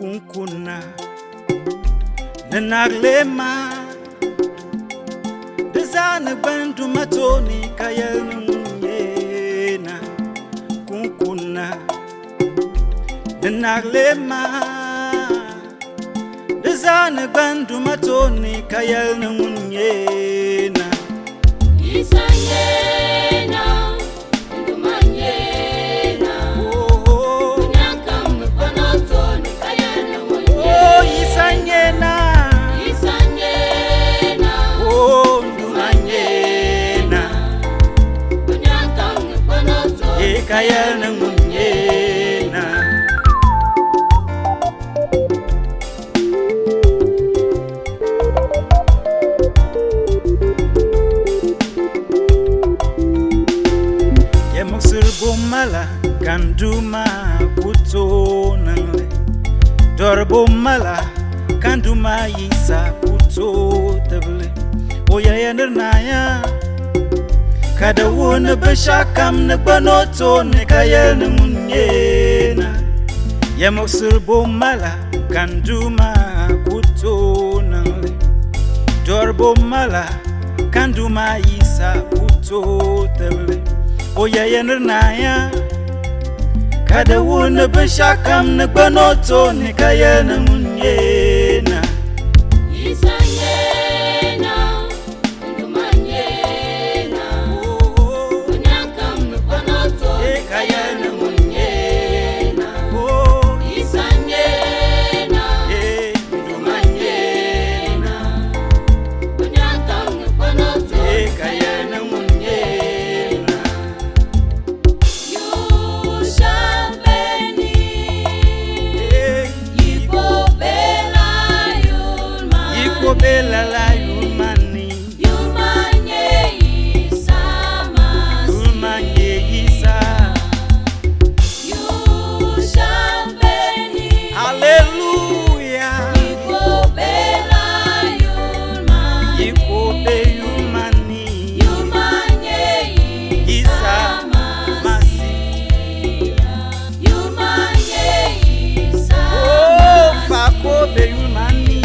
kunkuna Nanaglema Dezana bandu matoni kayal nungena kunkuna Nanaglema Dezana bandu matoni kayal nungena Isanyena ndumanyena Unyakam nupanotoni kayal nungena Oh Isanyena Isanyena ndumanyena Unyakam nupanotoni kayal nungena Mala kanduma kutonangle Dorbo mala kanduma yisa kutotable Oya yanernaya Kada wona bashakam na banoto ne kayal na munyena Yamoksurbo mala kanduma kutonangle Dorbo mala kanduma yisa kutotable Oya yanernaya Kada wuna bashakam na banoto ni kaya na munyena Isanyena ndumanyena Unyakam nupanotoni kayal nungena Isanyena ndumanyena Unyakam nupanotoni kayal nungena Bela la yumani Yumanye isa masi Yumanye isa Yushambeni Hallelujah Yikobela yumani Yikobe yumani Yumanye isa masi Yumanye isa Oh fakobe yumani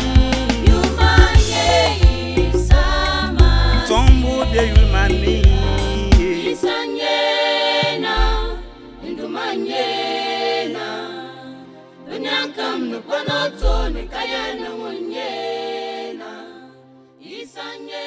Tombo de yumani Isanyena ndumanyena Unyakam nupanotoni kayal nungena Isanyena